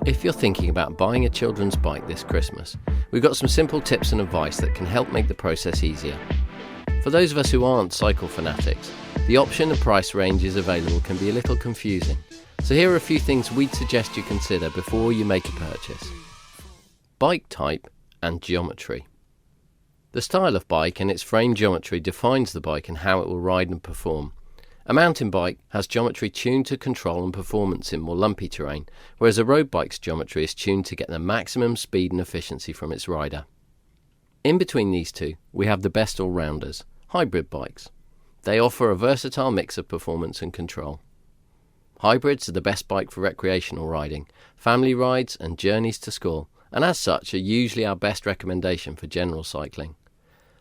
If you're thinking about buying a children's bike this Christmas, we've got some simple tips and advice that can help make the process easier. For those of us who aren't cycle fanatics, the option and price ranges available can be a little confusing, so here are a few things we'd suggest you consider before you make a purchase. Bike type and geometry. The style of bike and its frame geometry defines the bike and how it will ride and perform. A mountain bike has geometry tuned to control and performance in more lumpy terrain, whereas a road bike's geometry is tuned to get the maximum speed and efficiency from its rider. In between these two, we have the best all-rounders, hybrid bikes. They offer a versatile mix of performance and control. Hybrids are the best bike for recreational riding, family rides and journeys to school, and as such are usually our best recommendation for general cycling.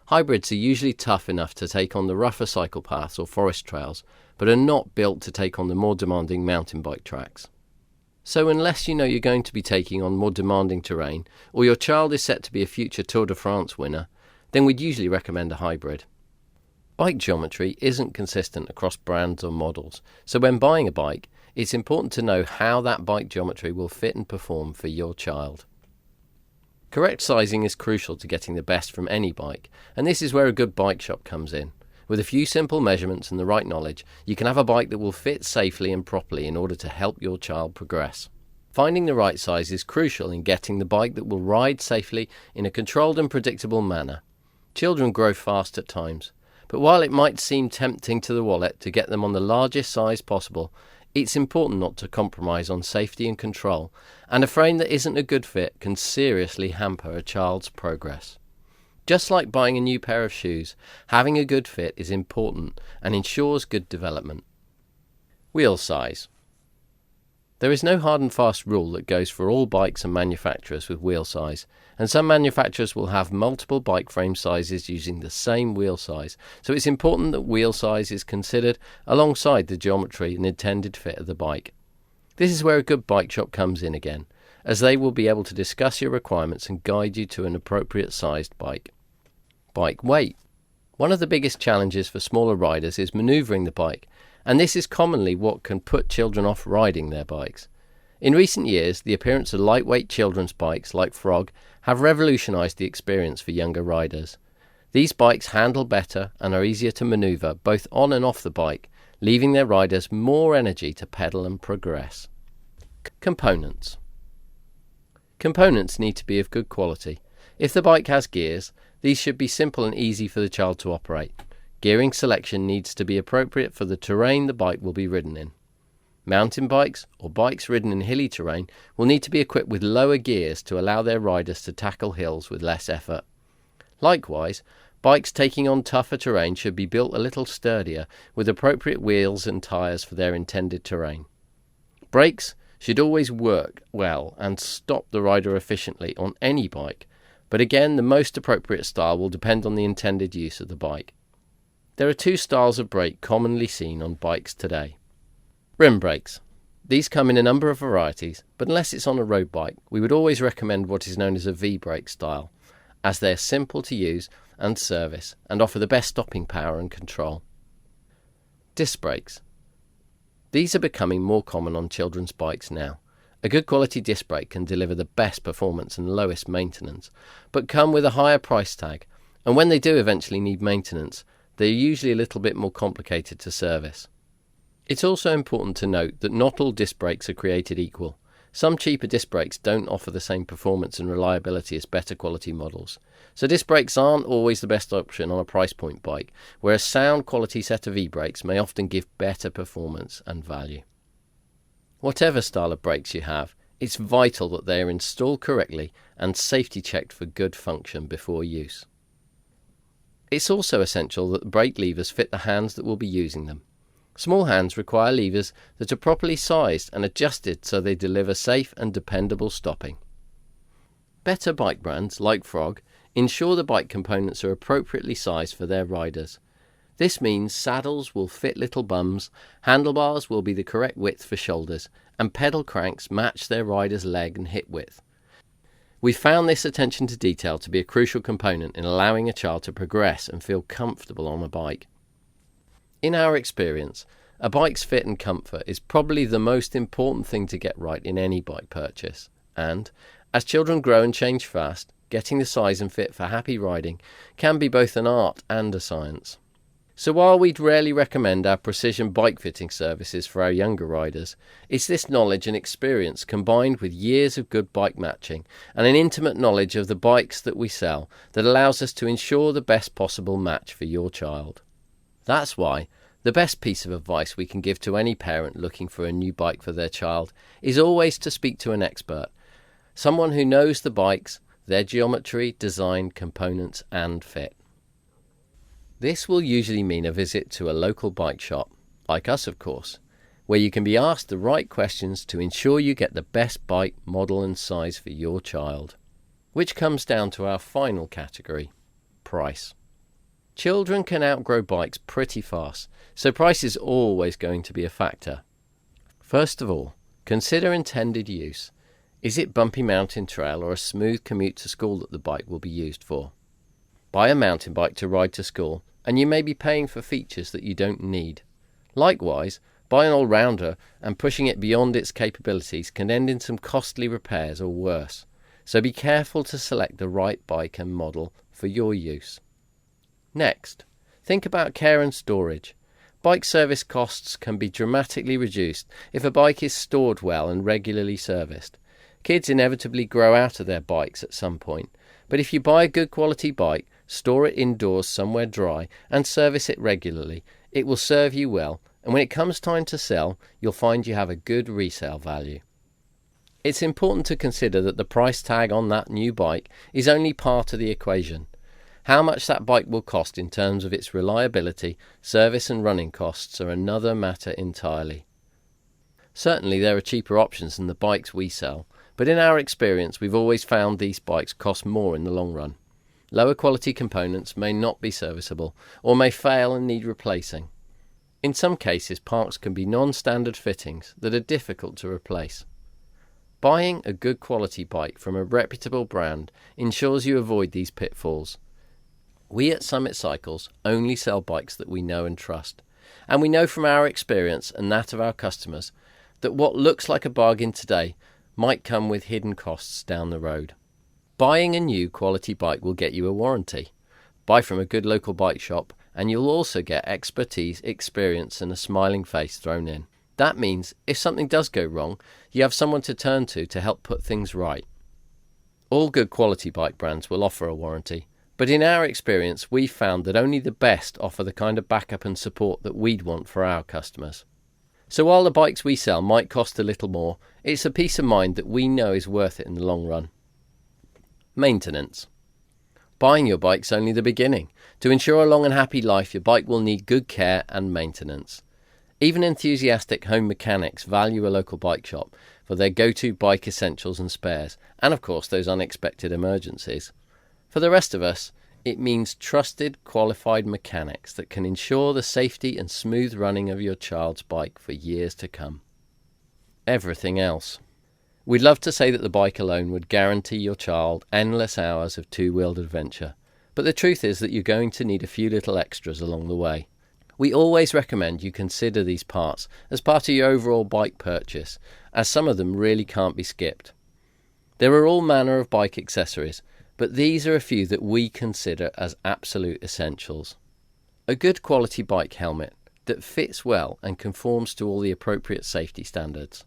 Hybrids are usually tough enough to take on the rougher cycle paths or forest trails, but are not built to take on the more demanding mountain bike tracks. So unless you know you're going to be taking on more demanding terrain, or your child is set to be a future Tour de France winner, then we'd usually recommend a hybrid. Bike geometry isn't consistent across brands or models, so when buying a bike, it's important to know how that bike geometry will fit and perform for your child. Correct sizing is crucial to getting the best from any bike, and this is where a good bike shop comes in. With a few simple measurements and the right knowledge, you can have a bike that will fit safely and properly in order to help your child progress. Finding the right size is crucial in getting the bike that will ride safely in a controlled and predictable manner. Children grow fast at times, but while it might seem tempting to the wallet to get them on the largest size possible, it's important not to compromise on safety and control, and a frame that isn't a good fit can seriously hamper a child's progress. Just like buying a new pair of shoes, having a good fit is important and ensures good development. Wheel size. There is no hard and fast rule that goes for all bikes and manufacturers with wheel size, and some manufacturers will have multiple bike frame sizes using the same wheel size, so it's important that wheel size is considered alongside the geometry and intended fit of the bike. This is where a good bike shop comes in again, as they will be able to discuss your requirements and guide you to an appropriate sized bike. Bike weight. One of the biggest challenges for smaller riders is manoeuvring the bike, and this is commonly what can put children off riding their bikes. In recent years, the appearance of lightweight children's bikes like Frog have revolutionised the experience for younger riders. These bikes handle better and are easier to manoeuvre both on and off the bike, leaving their riders more energy to pedal and progress. Components. Components need to be of good quality. If the bike has gears, these should be simple and easy for the child to operate. Gearing selection needs to be appropriate for the terrain the bike will be ridden in. Mountain bikes or bikes ridden in hilly terrain will need to be equipped with lower gears to allow their riders to tackle hills with less effort. Likewise, bikes taking on tougher terrain should be built a little sturdier with appropriate wheels and tyres for their intended terrain. Brakes should always work well and stop the rider efficiently on any bike, but again the most appropriate style will depend on the intended use of the bike. There are two styles of brake commonly seen on bikes today. Rim brakes. These come in a number of varieties, but unless it's on a road bike, we would always recommend what is known as a V-brake style, as they are simple to use and service and offer the best stopping power and control. Disc brakes. These are becoming more common on children's bikes now. A good quality disc brake can deliver the best performance and lowest maintenance, but come with a higher price tag, and when they do eventually need maintenance, they are usually a little bit more complicated to service. It's also important to note that not all disc brakes are created equal. Some cheaper disc brakes don't offer the same performance and reliability as better quality models. So disc brakes aren't always the best option on a price point bike, where a sound quality set of e-brakes may often give better performance and value. Whatever style of brakes you have, it's vital that they are installed correctly and safety checked for good function before use. It's also essential that the brake levers fit the hands that will be using them. Small hands require levers that are properly sized and adjusted so they deliver safe and dependable stopping. Better bike brands, like Frog, ensure the bike components are appropriately sized for their riders. This means saddles will fit little bums, handlebars will be the correct width for shoulders, and pedal cranks match their rider's leg and hip width. We found this attention to detail to be a crucial component in allowing a child to progress and feel comfortable on a bike. In our experience, A bike's fit and comfort is probably the most important thing to get right in any bike purchase, and as children grow and change fast, getting the size and fit for happy riding can be both an art and a science. So while we'd rarely recommend our precision bike fitting services for our younger riders, it's this knowledge and experience combined with years of good bike matching and an intimate knowledge of the bikes that we sell that allows us to ensure the best possible match for your child. That's why the best piece of advice we can give to any parent looking for a new bike for their child is always to speak to an expert, someone who knows the bikes, their geometry, design, components and fit. This will usually mean a visit to a local bike shop, like us of course, where you can be asked the right questions to ensure you get the best bike, model and size for your child. Which comes down to our final category, price. Children can outgrow bikes pretty fast, so price is always going to be a factor. First of all, consider intended use. Is it bumpy mountain trail or a smooth commute to school that the bike will be used for? Buy a mountain bike to ride to school, and you may be paying for features that you don't need. Likewise, buy an all-rounder and pushing it beyond its capabilities can end in some costly repairs or worse. So be careful to select the right bike and model for your use. Next, think about care and storage. Bike service costs can be dramatically reduced if a bike is stored well and regularly serviced. Kids inevitably grow out of their bikes at some point, but if you buy a good quality bike, store it indoors somewhere dry and service it regularly, it will serve you well, and when it comes time to sell, you'll find you have a good resale value. It's important to consider that the price tag on that new bike is only part of the equation. How much that bike will cost in terms of its reliability, service and running costs are another matter entirely. Certainly there are cheaper options than the bikes we sell, but in our experience we've always found these bikes cost more in the long run. Lower quality components may not be serviceable or may fail and need replacing. In some cases, parts can be non-standard fittings that are difficult to replace. Buying a good quality bike from a reputable brand ensures you avoid these pitfalls. We at Summit Cycles only sell bikes that we know and trust, and we know from our experience and that of our customers that what looks like a bargain today might come with hidden costs down the road. Buying a new quality bike will get you a warranty. Buy from a good local bike shop and you'll also get expertise, experience and a smiling face thrown in. That means if something does go wrong, you have someone to turn to help put things right. All good quality bike brands will offer a warranty, but in our experience we've found that only the best offer the kind of backup and support that we'd want for our customers. So while the bikes we sell might cost a little more, it's a peace of mind that we know is worth it in the long run. Maintenance. Buying your bike's only the beginning. To ensure a long and happy life, your bike will need good care and maintenance. Even enthusiastic home mechanics value a local bike shop for their go-to bike essentials and spares, and of course those unexpected emergencies. For the rest of us, it means trusted, qualified mechanics that can ensure the safety and smooth running of your child's bike for years to come. Everything else. We'd love to say that the bike alone would guarantee your child endless hours of two-wheeled adventure, but the truth is that you're going to need a few little extras along the way. We always recommend you consider these parts as part of your overall bike purchase, as some of them really can't be skipped. There are all manner of bike accessories, but these are a few that we consider as absolute essentials. A good quality bike helmet that fits well and conforms to all the appropriate safety standards.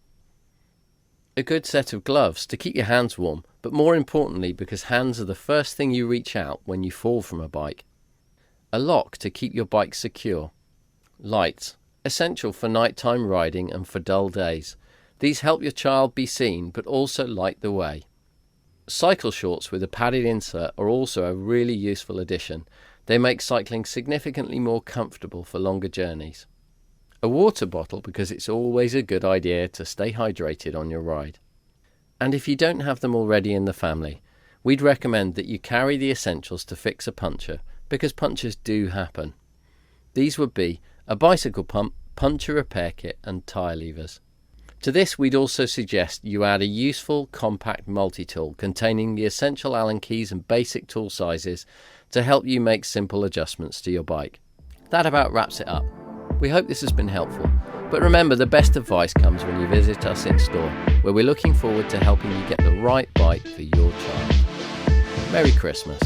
A good set of gloves to keep your hands warm, but more importantly because hands are the first thing you reach out when you fall from a bike. A lock to keep your bike secure. Lights, essential for nighttime riding and for dull days. These help your child be seen but also light the way. Cycle shorts with a padded insert are also a really useful addition. They make cycling significantly more comfortable for longer journeys. A water bottle because it's always a good idea to stay hydrated on your ride. And if you don't have them already in the family, we'd recommend that you carry the essentials to fix a puncture because punctures do happen. These would be a bicycle pump, puncture repair kit and tyre levers. To this we'd also suggest you add a useful compact multi-tool containing the essential Allen keys and basic tool sizes to help you make simple adjustments to your bike. That about wraps it up. We hope this has been helpful, but remember, the best advice comes when you visit us in store, where we're looking forward to helping you get the right bike for your child. Merry Christmas.